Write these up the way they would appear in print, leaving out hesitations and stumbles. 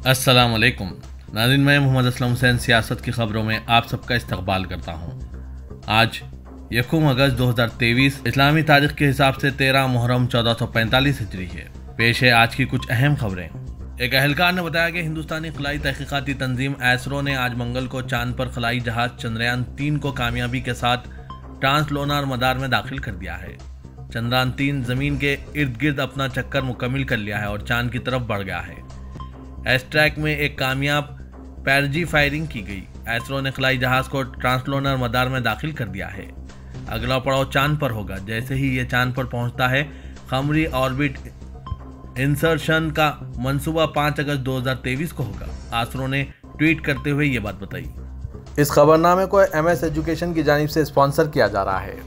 अस्सलाम वालेकुम नाज़रीन, मैं मोहम्मद असलम हुसैन सियासत की खबरों में आप सबका इस्तकबाल करता हूँ। आज 1 अगस्त 2023 इस्लामी तारीख के हिसाब से 13 मुहर्रम 1445 हिजरी है। पेश है आज की कुछ अहम खबरें। एक अहलकार ने बताया कि हिंदुस्तानी खलाई तहकीकाती तंजीम एसरो ने आज मंगल को चांद पर खलाई जहाज चंद्रयान 3 को कामयाबी के साथ ट्रांसलोनार मदार में दाखिल कर दिया है। चंद्रयान 3 जमीन के इर्द गिर्द अपना चक्कर मुकम्मिल कर लिया है और चांद की तरफ बढ़ गया है। एस्ट्रैक में एक कामयाब पैरजी फायरिंग की गई। एसरो ने खलाई जहाज को ट्रांसलोनर मदार में दाखिल कर दिया है। अगला पड़ाव चांद पर होगा। जैसे ही ये चांद पर पहुंचता है, कमरी ऑर्बिट इंसर्शन का मंसूबा 5 अगस्त 2023 को होगा। एसरो ने ट्वीट करते हुए ये बात बताई। इस खबरनामे को MS एजुकेशन की जानिब से स्पॉन्सर किया जा रहा है।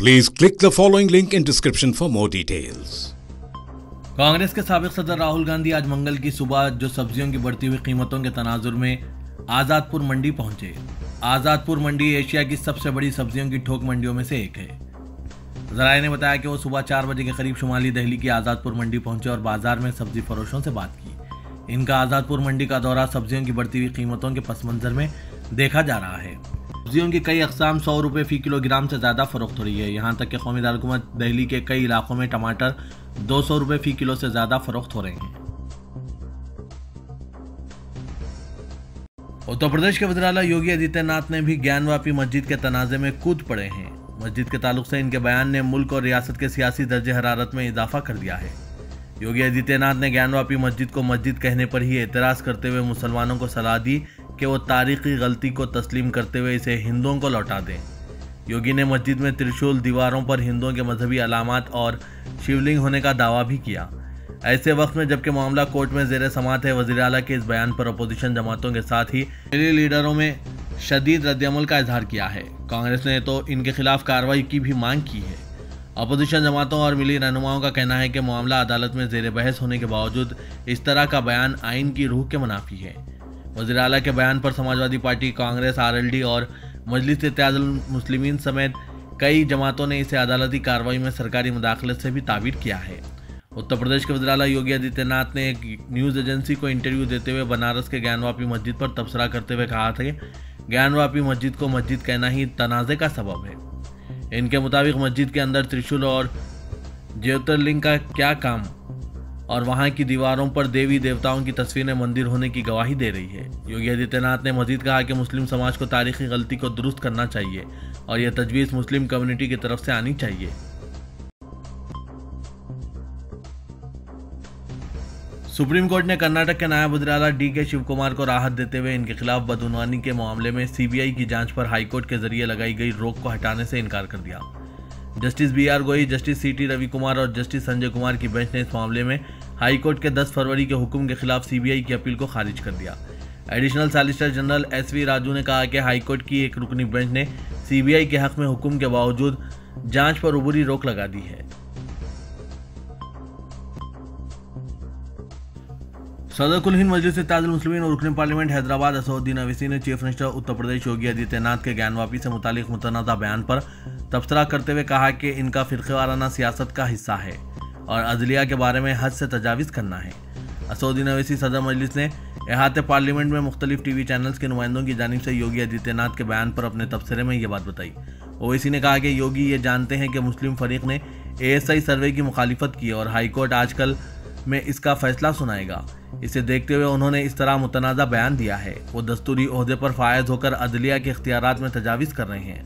Please click the following link in description for more details. Congress के साबिक सदर राहुल गांधी आज मंगल की सुबह जो सब्जियों की बढ़ती हुई कीमतों के तनाजुर में आज़ादपुर मंडी पहुंचे। आज़ादपुर मंडी एशिया की सबसे बड़ी सब्जियों की थोक मंडियों में से एक है। जराये ने बताया कि वो सुबह 4 बजे के करीब शुमाली दिल्ली की आज़ादपुर मंडी पहुंचे और बाजार में सब्जी फरोशों से बात की। इनका आज़ादपुर मंडी का दौरा सब्जियों की बढ़ती हुई कीमतों के पस मंजर में देखा जा रहा है। सब्जियों की कई अक़साम 100 रुपये फी किलोग्राम से ज़्यादा फरोख्त हो रही है। यहाँ तक कि कौमी दारकूमत दिल्ली के कई इलाकों में टमाटर 200 रुपये फी किलो से ज़्यादा फरोख्त हो रहे हैं। उत्तर प्रदेश के वज़ीर आला योगी आदित्यनाथ ने भी ज्ञानवापी मस्जिद के तनाज़े में कूद पड़े हैं। मस्जिद के ताल्लुक से इनके बयान ने मुल्क और रियासत के सियासी दर्जे हरारत में इजाफा कर दिया है। योगी आदित्यनाथ ने ज्ञानवापी मस्जिद को मस्जिद कहने पर ही एतराज़ करते हुए मुसलमानों को सलाह दी कि वो तारीखी गलती को तस्लीम करते हुए इसे हिंदुओं को लौटा दें। योगी ने मस्जिद में त्रिशूल, दीवारों पर हिंदुओं के मजहबी अलामात और शिवलिंग होने का दावा भी किया। ऐसे वक्त में जबकि मामला कोर्ट में ज़ेर समाअत है, वज़ीर आला के इस बयान पर अपोजिशन जमातों के साथ ही मिली लीडरों में शदीद रद्दअमल का इजहार किया है। कांग्रेस ने तो इनके खिलाफ कार्रवाई की भी मांग की है। अपोजिशन जमातों और मिली रहनुमाओं का कहना है कि मामला अदालत में ज़ेर बहस होने के बावजूद इस तरह का बयान आइन की रूह के मुनाफी है। वज़ीर आला के बयान पर समाजवादी पार्टी, कांग्रेस, RLD और मजलिस इत्तेहादुल मुस्लिमीन समेत कई जमातों ने इसे अदालती कार्रवाई में सरकारी मुदाखलत से भी ताबीर किया है। उत्तर प्रदेश के वज़ीर आला योगी आदित्यनाथ ने एक न्यूज़ एजेंसी को इंटरव्यू देते हुए बनारस के ज्ञानवापी मस्जिद पर तबसरा करते हुए कहा था कि ज्ञानवापी मस्जिद को मस्जिद कहना ही तनाज़े का सबब है। इनके मुताबिक मस्जिद के अंदर त्रिशूल और ज्योतिर्लिंग का क्या काम और वहां की दीवारों पर देवी देवताओं की तस्वीरें मंदिर होने की गवाही दे रही है। योगी आदित्यनाथ ने मजीद कहा कि मुस्लिम समाज को तारीखी गलती को दुरुस्त करना चाहिए और यह तजवीज़ मुस्लिम कम्युनिटी की तरफ से आनी चाहिए। सुप्रीम कोर्ट ने कर्नाटक के नायब वज़ीर आला DK शिवकुमार को राहत देते हुए इनके खिलाफ बदउनवानी के मामले में CBI की जांच पर हाईकोर्ट के जरिए लगाई गई रोक को हटाने से इनकार कर दिया। जस्टिस BR गोई, जस्टिस CT रवि कुमार और जस्टिस संजय कुमार की बेंच ने इस मामले में हाईकोर्ट के 10 फरवरी के हुक्म के खिलाफ CBI की अपील को खारिज कर दिया। Additional solicitor general SV Raju ने कहा कि हाईकोर्ट की एक रुकनी बेंच ने CBI के हक में हुक्म के बावजूद जांच पर उबूरी रोक लगा दी है। सदर कुल हिंद मजलिस इत्तेहादुल मुस्लिमीन और रुकन पार्लियामेंट हैदराबाद असदुद्दीन अवैसी ने चीफ मिनिस्टर उत्तर प्रदेश योगी आदित्यनाथ के ज्ञानवापी से मुतालिक मुतनाज़ा बयान पर तबसरा करते हुए कहा कि इनका फ़िरक़ेवाराना सियासत का हिस्सा है और अदलिया के बारे में हद से तजावीज़ करना है। असदुद्दीन अवैसी सदर मजलिस ने इहाते पार्लियामेंट में मुख्तलिफ TV चैनल्स के नुमाइंदों की जानिब से योगी आदित्यनाथ के बयान पर अपने तबसरे में ये बात बताई। ओवैसी ने कहा कि योगी ये जानते हैं कि मुस्लिम फरीक ने ASI सर्वे की मुखालिफत की और हाईकोर्ट आजकल में इसका फैसला सुनाएगा। इसे देखते हुए उन्होंने इस तरह मुतनाज़ा बयान दिया है। वो दस्तूरी ओहदे पर फायज होकर अदलिया के इख्तियारात में तजावीज़ कर रहे हैं।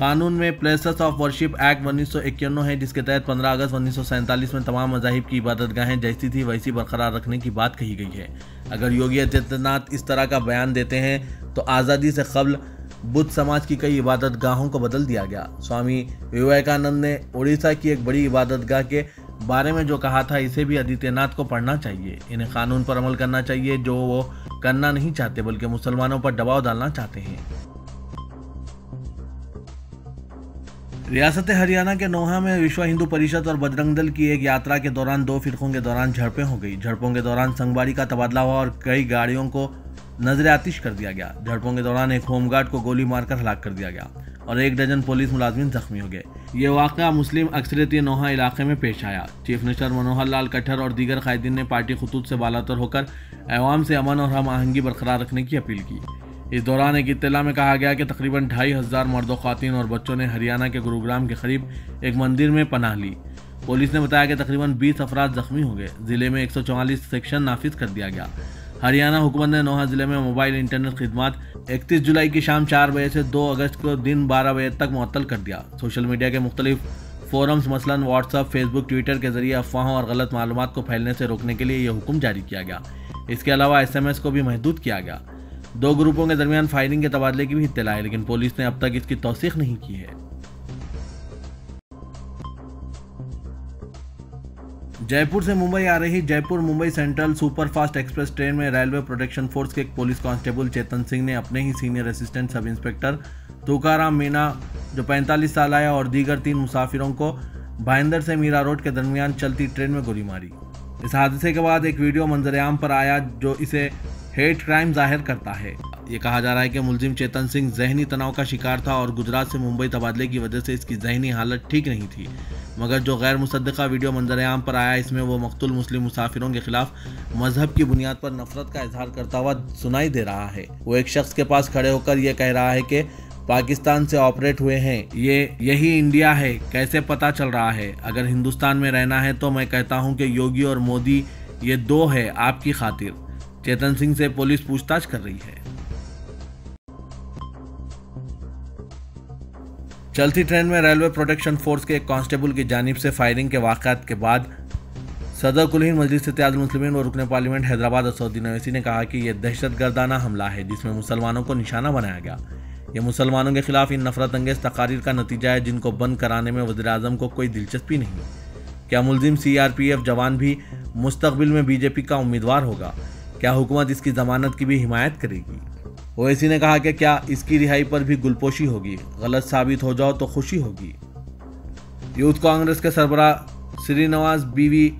कानून में प्लेसेस ऑफ वर्शिप एक्ट 1951 है, जिसके तहत 15 अगस्त 1947 में तमाम मज़ाहिब की इबादतगाहें जैसी थी वैसी बरकरार रखने की बात कही गई है। अगर योगी आदित्यनाथ इस तरह का बयान देते हैं तो आज़ादी से कबल बुद्ध समाज की कई इबादतगाहों को बदल दिया गया। स्वामी विवेकानंद ने उड़ीसा की एक बड़ी इबादतगाह के बारे में जो कहा था, इसे भी आदित्यनाथ को पढ़ना चाहिए। इन्हें कानून पर अमल करना चाहिए जो वो करना नहीं चाहते बल्कि मुसलमानों पर दबाव डालना चाहते हैं। रियासत हरियाणा के नोहा में विश्व हिंदू परिषद और बजरंग दल की एक यात्रा के दौरान 2 फिरकों के दौरान झड़पें हो गई। झड़पों के दौरान संगवारी का तबादला हुआ और कई गाड़ियों को नजर आतिश कर दिया गया। झड़पों के दौरान एक होमगार्ड को गोली मारकर हलाक कर दिया गया और 1 दर्जन पुलिस मुलाजिम जख्मी हो गए। ये वाक़या मुस्लिम अक्सरियती नोहा इलाके में पेश आया। चीफ मिनिस्टर मनोहर लाल खट्टर और दीगर कायदीन ने पार्टी खतूत से बालातर होकर अवाम से अमन और हम आहंगी बरकरार रखने की अपील की। इस दौरान एक इत्तला में कहा गया कि तकरीबन 2500 मर्दों, ख़वातीन और बच्चों ने हरियाणा के गुरुग्राम के करीब एक मंदिर में पनाह ली। पुलिस ने बताया कि तकरीबन 20 अफराद जख्मी हो गए। जिले में 144 सेक्शन नाफिज कर दिया गया। हरियाणा हुकूमत ने नोहा जिले में मोबाइल इंटरनेट खिदमत 31 जुलाई की शाम 4 बजे से 2 अगस्त को दिन 12 बजे तक मुअत्तल कर दिया। सोशल मीडिया के मुख्तलिफ फोरम्स मसलन व्हाट्सएप, फेसबुक, ट्विटर के जरिए अफवाहों और गलत मालूमात को फैलने से रोकने के लिए यह हुक्म जारी किया गया। इसके अलावा SMS को भी महदूद किया गया। 2 ग्रुपों के दरमियान फायरिंग के तबादले की भी इत्तला है, लेकिन पुलिस ने अब तक इसकी तौसीक नहीं की है। जयपुर से मुंबई आ रही Jaipur Mumbai central superfast express train में रेलवे प्रोटेक्शन फोर्स के एक पुलिस कांस्टेबल चेतन सिंह ने अपने ही senior assistant sub inspector Tukaram Meena, जो 45 साल आया, और दीगर 3 मुसाफिरों को भाईंदर से मीरा रोड के दरमियान चलती ट्रेन में गोली मारी। इस हादसे के बाद एक वीडियो मंजरेआम पर आया जो इसे हेट क्राइम जाहिर करता है। ये कहा जा रहा है कि मुलजिम चेतन सिंह जहनी तनाव का शिकार था और गुजरात से मुंबई तबादले की वजह से इसकी जहनी हालत ठीक नहीं थी। मगर जो गैर मुसद्दका वीडियो मंजरेआम पर आया, इसमें वो मकतूल मुस्लिम मुसाफिरों के खिलाफ मजहब की बुनियाद पर नफरत का इजहार करता हुआ सुनाई दे रहा है। वो एक शख्स के पास खड़े होकर ये कह रहा है कि पाकिस्तान से ऑपरेट हुए हैं, यही इंडिया है, कैसे पता चल रहा है? अगर हिंदुस्तान में रहना है तो मैं कहता हूँ कि योगी और मोदी ये 2 है आपकी खातिर। चेतन सिंह से पुलिस पूछताछ कर रही है। चलती ट्रेन में रेलवे प्रोटेक्शन फोर्स के एक कांस्टेबल की जानिब से फायरिंग के वाक़यात के बाद सदर कुल हिंद मजलिस इत्तेहादुल मुस्लिमीन व रुकन पार्लियामेंट हैदराबाद असदुद्दीन ओवैसी ने कहा कि यह दहशतगर्दाना हमला है जिसमें मुसलमानों को निशाना बनाया गया। यह मुसलमानों के खिलाफ इन नफरत अंगेज तकारीर का नतीजा है जिनको बंद कराने में वज़ीर-ए-आज़म को कोई दिलचस्पी नहीं। क्या मुलजिम CRPF जवान भी मुस्तकबिल में BJP का उम्मीदवार होगा? क्या हुकूमत इसकी जमानत की भी हिमायत करेगी? ओवैसी ने कहा कि क्या इसकी रिहाई पर भी गुलपोशी होगी? गलत साबित हो जाओ तो खुशी होगी। यूथ कांग्रेस के सरबराह श्रीनिवास बीवी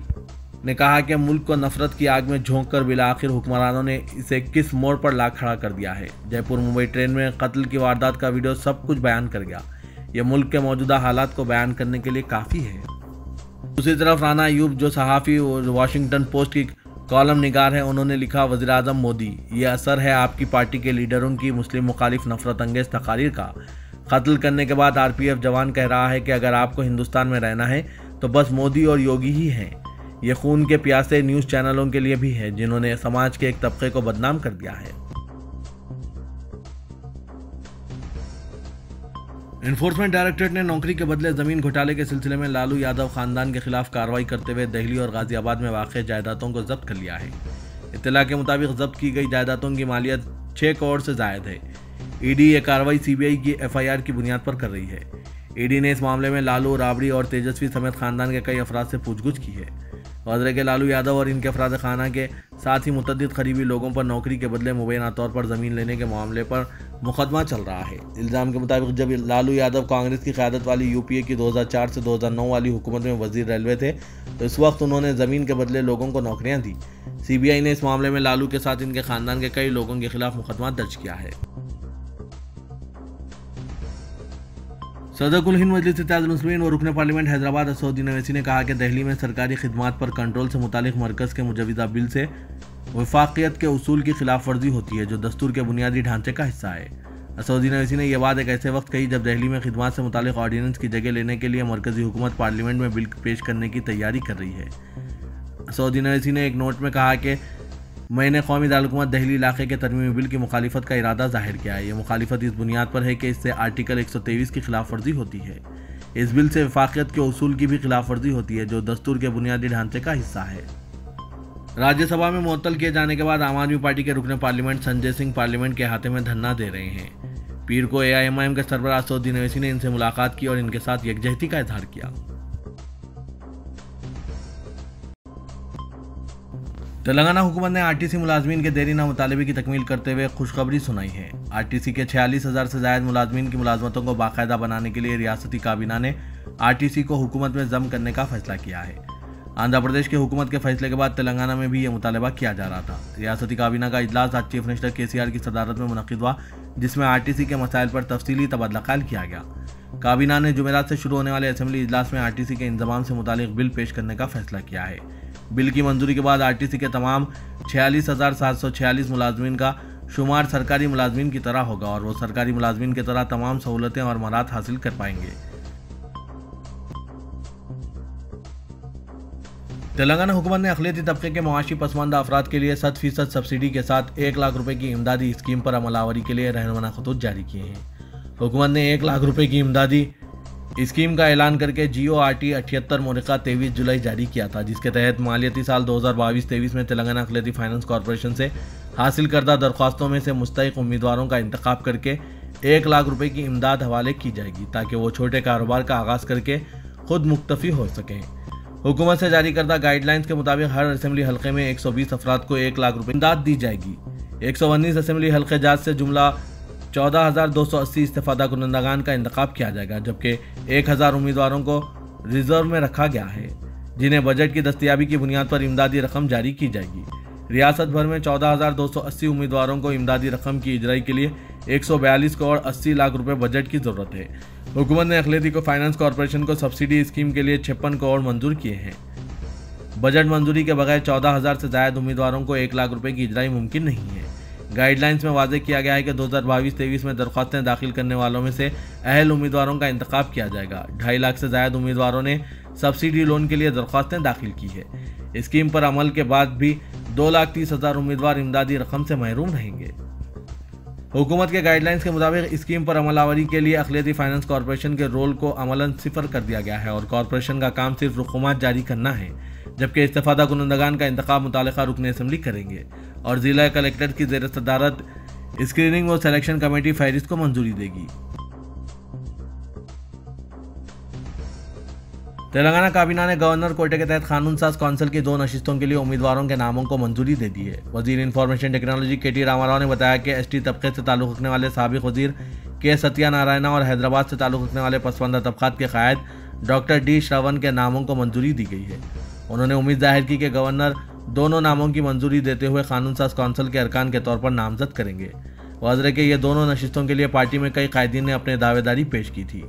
ने कहा कि मुल्क को नफरत की आग में झोंक कर बिला आखिर हुक्मरानों ने इसे किस मोड़ पर ला खड़ा कर दिया है। जयपुर मुंबई ट्रेन में कत्ल की वारदात का वीडियो सब कुछ बयान कर गया। यह मुल्क के मौजूदा हालात को बयान करने के लिए काफ़ी है। दूसरी तरफ राना अयूब, जो सहाफ़ी और वाशिंगटन पोस्ट की कॉलम निगार है, उन्होंने लिखा, वज़ीर-ए-आज़म मोदी, ये असर है आपकी पार्टी के लीडरों की मुस्लिम मुखालिफ नफरत अंगेज तकारीर का। कत्ल करने के बाद RPF जवान कह रहा है कि अगर आपको हिंदुस्तान में रहना है तो बस मोदी और योगी ही हैं। ये खून के प्यासे न्यूज़ चैनलों के लिए भी है जिन्होंने समाज के एक तबके को बदनाम कर दिया है। एनफोर्समेंट डायरेक्टरेट ने नौकरी के बदले जमीन घोटाले के सिलसिले में लालू यादव खानदान के खिलाफ कार्रवाई करते हुए दिल्ली और गाजियाबाद में वाक़ जायदादों को जब्त कर लिया है। इत्तला के मुताबिक जब्त की गई जायदादों की मालियत 6 करोड़ से ज़ायद है। ईडी ये कार्रवाई CBI की FIR की बुनियाद पर कर रही है। ईडी ने इस मामले में लालू, राबड़ी और तेजस्वी समेत खानदान के कई अफराद से पूछगछ की है। वाज़ेह के लालू यादव और इनके अफराद खाना के साथ ही मुतअद्दिद करीबी लोगों पर नौकरी के बदले मुबैना तौर पर ज़मीन लेने के मामले पर मुकदमा चल रहा है। इल्ज़ाम के मुताबिक जब लालू यादव कांग्रेस की क़यादत वाली UPA की 2004 से 2009 वाली हुकूमत में वज़ीर रेलवे थे तो इस वक्त उन्होंने ज़मीन के बदले लोगों को नौकरियाँ दी। CBI ने इस मामले में लालू के साथ इनके ख़ानदान के कई लोगों के खिलाफ मुकदमा दर्ज किया है। सदर कुल हिंद मजलिस इत्तेहादुल मुस्लिमीन व रुकन पार्लियामेंट हैदराबाद असदुद्दीन ओवैसी ने कहा कि दिल्ली में सरकारी खिदमात पर कंट्रोल से मुतालिक मरकज़ के मुजविज़ा बिल से वफाकियत के उसूल की खिलाफ वर्जी होती है जो दस्तूर के बुनियादी ढांचे का हिस्सा है। असदुद्दीन ओवैसी ने यह बात एक ऐसे वक्त कही जब दिल्ली में खिदमात से मुतालिक ऑर्डिनेंस की जगह लेने के लिए मरकज़ी हुकूमत पार्लियामेंट में बिल पेश करने की तैयारी कर रही है। असदुद्दीन ओवैसी ने एक नोट में कहा कि मैंने कौमी दारकूमत दिल्ली इलाके के तरमीमी बिल की मुखालिफत का इरादा जाहिर किया है। ये मुखालिफत इस बुनियाद पर है कि इससे आर्टिकल 123 की खिलाफ वर्जी होती है। इस बिल से वफाकियत के उसूल की भी खिलाफ वर्जी होती है जो दस्तूर के बुनियादी ढांचे का हिस्सा है। राज्यसभा में मुअत्तल किए जाने के बाद आम आदमी पार्टी के रुकन पार्लियामेंट संजय सिंह पार्लियामेंट के अहाते में धरना दे रहे हैं। पीर को AIMIM के सरबराह असदुद्दीन ओवैसी ने इनसे मुलाकात की और इनके साथ यकजहती का इजहार किया। तेलंगाना हुकूमत ने RTC मुलाजमीन के देरीना मुतालबे की तकमील करते हुए खुशखबरी सुनाई है। RTC के 46,000 से ज़ायद मुलाजमीन की मुलाजमतों को बाकायदा बनाने के लिए रियासती काबीना ने RTC को हुकूमत में जम करने का फैसला किया है। आंध्र प्रदेश की हुकूमत के फैसले के बाद तेलंगाना में भी ये मुतालबा किया जा रहा था। रियासती काबीना का इजलास आज चीफ मिनिस्टर केसीआर की सदारत में मुनक्किद हुआ, जिसमें आरटीसी के मसाइल पर तफसीली तबादला ख्याल किया गया। काबीना ने जुमेरात से शुरू होने वाले असेंबली इजलास में आरटीसी के इंतजाम से मुतालिक बिल पेश करने का फैसला किया है। बिल की मंजूरी के बाद आरटीसी के तमाम 46,746 मुलाजमीन का शुमार सरकारी मुलाजमीन की तरह होगा और वो सरकारी मुलाजमीन की तरह तमाम सहूलतें और मराहत हासिल कर पाएंगे। तेलंगाना हुकूमत ने अक़लियती तबके के मुआशी पसमानदा अफराद के लिए 100% सब्सिडी के साथ 1 लाख रुपए की इमदादी स्कीम पर अमलावरी के लिए रहनुमा खतूत जारी किए हैं। हुकूमत ने 1 लाख रुपए की इमदादी स्कीम का ऐलान करके GORT 78 मुरक़ा 23 जुलाई जारी किया था, जिसके तहत मालियाती साल 2022-23 में तेलंगाना अक़लियती फाइनेंस कॉरपोरेशन से हासिल करदा दरख्वास्तों में से मुस्तहिक़ उम्मीदवारों का इंतखाब करके 1 लाख रुपए की इमदाद हवाले की जाएगी, ताकि वो छोटे कारोबार का आगाज़ करके खुद मुक्तफ़ी हो सकें। हुकूमत से जारी करदा गाइडलाइंस के मुताबिक हर असेंबली हल्के में 120 अफराद को 1 लाख रुपए इमदाद दी जाएगी। 119 असेंबली हल्के जात से जुमला 14,280 इस्तेफादा कुनंदगान का इंतखाब किया जाएगा, जबकि 1,000 उम्मीदवारों को रिजर्व में रखा गया है, जिन्हें बजट की दस्तयाबी की बुनियाद पर इमदादी रकम जारी की जाएगी। रियासत भर में 14,280 उम्मीदवारों को इमदादी रकम की इजराई के लिए 142 करोड़ 80 लाख रुपए बजट की जरूरत है। हुकूमत ने अक़लियती को फाइनेंस कॉरपोरेशन को सब्सिडी स्कीम के लिए 56 करोड़ मंजूर किए हैं। बजट मंजूरी के बगैर 14,000 से ज्यादा उम्मीदवारों को 1 लाख रुपए की इजराई मुमकिन नहीं है। गाइडलाइंस में वाज़ेह किया गया है कि 2022-23 में दरख्वास्तें दाखिल करने वालों में से अहल उम्मीदवारों का इंतखाब किया जाएगा। 2.5 लाख से ज्यादा उम्मीदवारों ने सब्सिडी लोन के लिए दरख्वास्तें दाखिल की है। स्कीम पर अमल के बाद भी 2,30,000 उम्मीदवार इमदादी रकम से महरूम रहेंगे। हुकूमत के गाइडलाइंस के मुताबिक स्कीम पर अमलावरी के लिए अक़लियती फाइनेंस कॉरपोरेशन के रोल को अमलन सिफर कर दिया गया है और कॉरपोरेशन का काम सिर्फ रुक़ूमात जारी करना है, जबकि इस्तेफादा कुनंदगान का इंतखाब मुतालिका रुकन असेंबली करेंगे और जिला कलेक्टर की ज़ेर सदारत स्क्रीनिंग व सिलेक्शन कमेटी फहरिस्त को मंजूरी देगी। तेलंगाना काबीना ने गवर्नर कोटे के तहत कानून साज काउंसिल की 2 नशिस्तों के लिए उम्मीदवारों के नामों को मंजूरी दे दी है। वजीर इंफॉर्मेशन टेक्नोलॉजी KT रामाराव ने बताया कि ST तबके से ताल्लुक़ रखने वाले साबिक़ वजीर K सत्यानारायणा और हैदराबाद से ताल्लुक़ रखने वाले पसमानदा तबक़ात के क़ायद डॉक्टर D श्रवण के नामों को मंजूरी दी गई है। उन्होंने उम्मीद जाहिर की कि गवर्नर दोनों नामों की मंजूरी देते हुए कानून साज काउंसिल के अरकान के तौर पर नामजद करेंगे। वाज़ेह कि ये दोनों नशिस्तों के लिए पार्टी में कई कायदीन ने अपने दावेदारी पेश की थी।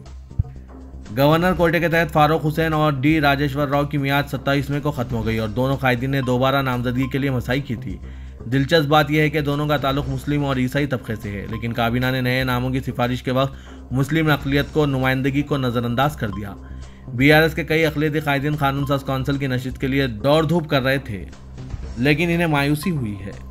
गवर्नर कोटे के तहत फारूक हुसैन और D राजेश्वर राव की मियाद 27 मई को खत्म हो गई और दोनों कायदीन ने दोबारा नामजदगी के लिए मसाई की थी। दिलचस्प बात यह है कि दोनों का ताल्लुक मुस्लिम और ईसाई तबके से है, लेकिन काबीना ने नए नामों की सिफारिश के वक्त मुस्लिम अक़लियत को नुमाइंदगी को नज़रअंदाज कर दिया। BRS के कई अक़लियती कायदीन कानून साज काउंसिल की नशिस्त के लिए दौड़ धूप कर रहे थे, लेकिन इन्हें मायूसी हुई है।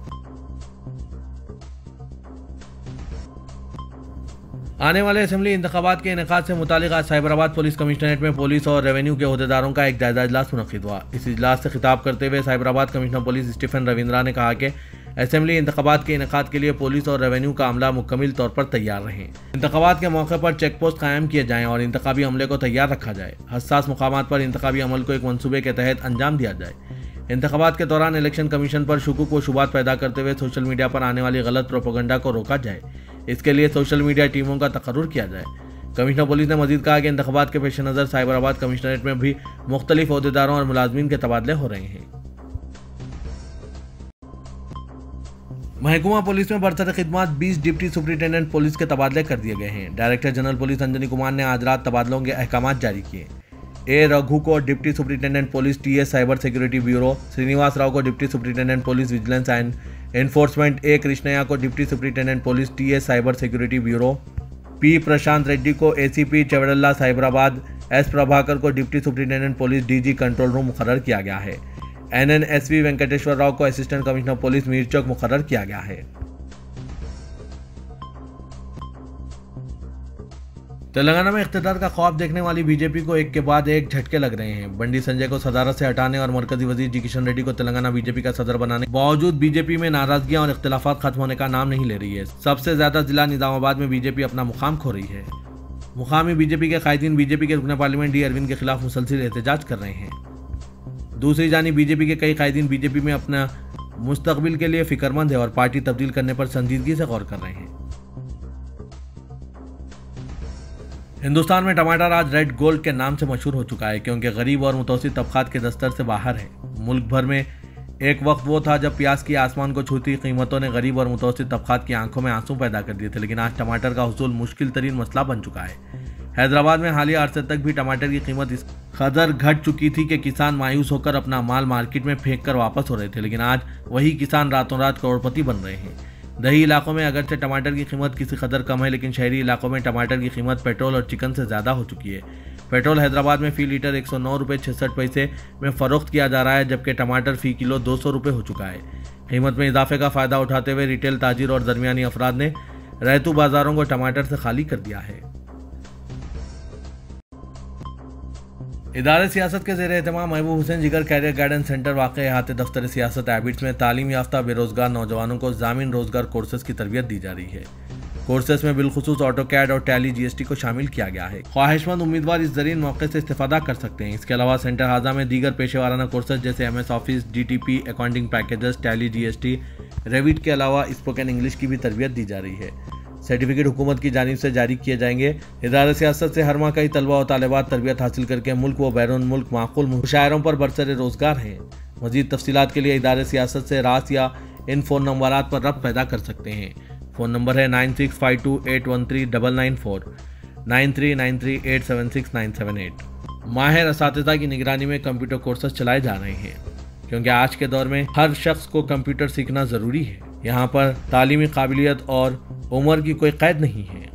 आने वाले असेंबली इंतखाबात के इनेकाद से मुतालिक आज साइबराबाद पुलिस कमिश्नरेट में पुलिस और रेवेन्यू के अहदेदारों का एक जायजा इजलास मुनक्किद हुआ। इस इजलास से खिताब करते हुए Cyberabad commissioner police Stephen Ravindra ने कहा कि असेंबली इंतखाबात के इनेकाद के लिए पुलिस और रेवेन्यू का अमला मुकम्मल तौर पर तैयार रहें। इंतखाबात के मौके पर चेक पोस्ट कायम किए जाएँ और इंतखाबी अमले को तैयार रखा जाए। हसास मुकामात पर इंतखाबी अमल को एक मनसूबे के तहत अंजाम दिया जाए। इंतखाबात के दौरान इलेक्शन कमीशन पर शुकूक व शुबात पैदा करते हुए सोशल मीडिया पर आने वाली गलत प्रोपेगेंडा को रोका जाए। इसके लिए सोशल मीडिया टीमों का तकर्रुर किया जाए। कमिश्नर पुलिस ने मजीद कहा कि इंतखाबात के पेश नज़र साइबराबाद कमिश्नरेट में भी मुख्तलिफ अहदेदारों और मुलाजमीन के तबादले हो रहे हैं। महकमा पुलिस में बरसर खिदमत 20 डिप्टी सुपरिटेंडेंट पुलिस के तबादले कर दिए गए हैं। Director general police Anjani Kumar ने आज रात तबादलों के अहकाम जारी किए। A रघु को deputy superintendent police TS cyber security bureau, Srinivas Rao को deputy superintendent police vigilance and enforcement, A Krishnaiah को deputy superintendent police TS cyber security bureau, P Prashant Reddy को ACP चवडल्ला साइबराबाद, S प्रभाकर को deputy superintendent police DG control room मुकर्रर किया गया है। NNSV वेंकटेश्वर राव को असिस्टेंट कमिश्नर पुलिस मीरचौक मुकर्रर किया गया है। तेलंगाना में इख्तिदार का ख्वाब देखने वाली बीजेपी को एक के बाद एक झटके लग रहे हैं। बंडी संजय को सदारत से हटाने और मरकजी वजीर जी किशन रेड्डी को तेलंगाना बीजेपी का सदर बनाने के बावजूद बीजेपी में नाराजगियां और इख्तिलाफात खत्म होने का नाम नहीं ले रही है। सबसे ज्यादा जिला निजामाबाद में बीजेपी अपना मुकाम खो रही है। मुकामी बीजेपी के कायदीन बीजेपी के रुकन पार्लियामेंट D अरविंद के खिलाफ मुसलसिल एहतजाज कर रहे हैं। दूसरी जानिब बीजेपी के कई कायदीन बीजेपी में अपना मुस्तकबिल के लिए फिक्रमंद है और पार्टी तब्दील करने पर संजीदगी से गौर कर रहे हैं। हिंदुस्तान में टमाटर आज रेड गोल्ड के नाम से मशहूर हो चुका है, क्योंकि गरीब और मुतवस्सित तबकात के दस्तर से बाहर है। मुल्क भर में एक वक्त वो था जब प्याज की आसमान को छूती कीमतों ने गरीब और मुतवस्सित तबकात की आंखों में आंसू पैदा कर दिए थे, लेकिन आज टमाटर का हुसूल मुश्किल तरीन मसला बन चुका है। हैदराबाद में हालिया अरसे तक भी टमाटर की कीमत इस कदर घट चुकी थी कि किसान मायूस होकर अपना माल मार्केट में फेंक कर वापस हो रहे थे, लेकिन आज वही किसान रातों रात करोड़पति बन रहे हैं। दही इलाकों में अगरचे टमाटर की कीमत किसी कदर कम है, लेकिन शहरी इलाकों में टमाटर की कीमत पेट्रोल और चिकन से ज़्यादा हो चुकी है। पेट्रोल हैदराबाद में फी लीटर 109 रुपये 66 पैसे में फ़रोख्त किया जा रहा है, जबकि टमाटर फी किलो 200 रुपये हो चुका है। कीमत में इजाफे का फ़ायदा उठाते हुए रिटेल ताजिर और दरमियानी अफराद ने रैतू बाज़ारों को टमाटर से खाली कर दिया है। इदारे सियासत के ज़ेर एहतमाम महबूब हुसैन जिगर कैरियर गाइडेंस सेंटर वाक़ अहाते दफ्तर सियासत हैबिट्स में तालीम याफ्ता बेरोज़गार नौजवानों को ज़ामिन रोज़गार कोर्सेज की तरबियत दी जा रही है। कोर्सेज में बिलखुसूस ऑटोकैड और टैली GST को शामिल किया गया है। ख्वाहिशमंद उम्मीदवार इस ज़रीन मौके से इस्तेफादा कर सकते हैं। इसके अलावा सेंटर हाजा में दीगर पेशेवाराना कोर्सेज जैसे MS office, DTP, accounting packages, tally GST, Revit के अलावा स्पोकन इंग्लिश की भी तरबियत दी जा रही है। सर्टिफिकेट हुकूमत की जानिब से जारी किए जाएंगे। इदारे सियासत से हर माह कई तलबा और तालिबात तरबियत हासिल करके मुल्क व बैरून मुल्क माकूल मुशायरों पर बरसर रोज़गार हैं। मज़ीद तफसीलात के लिए इदारे सियासत से रास या इन फ़ोन नंबरात पर रब्त पैदा कर सकते हैं। फ़ोन नंबर है 9652813994, 9393876978। माहिर असातिज़ा की निगरानी में कंप्यूटर कोर्सेज चलाए जा रहे हैं, क्योंकि आज के दौर में हर शख्स को कंप्यूटर सीखना ज़रूरी है। यहाँ पर तालीमी काबिलियत और उम्र की कोई कैद नहीं है।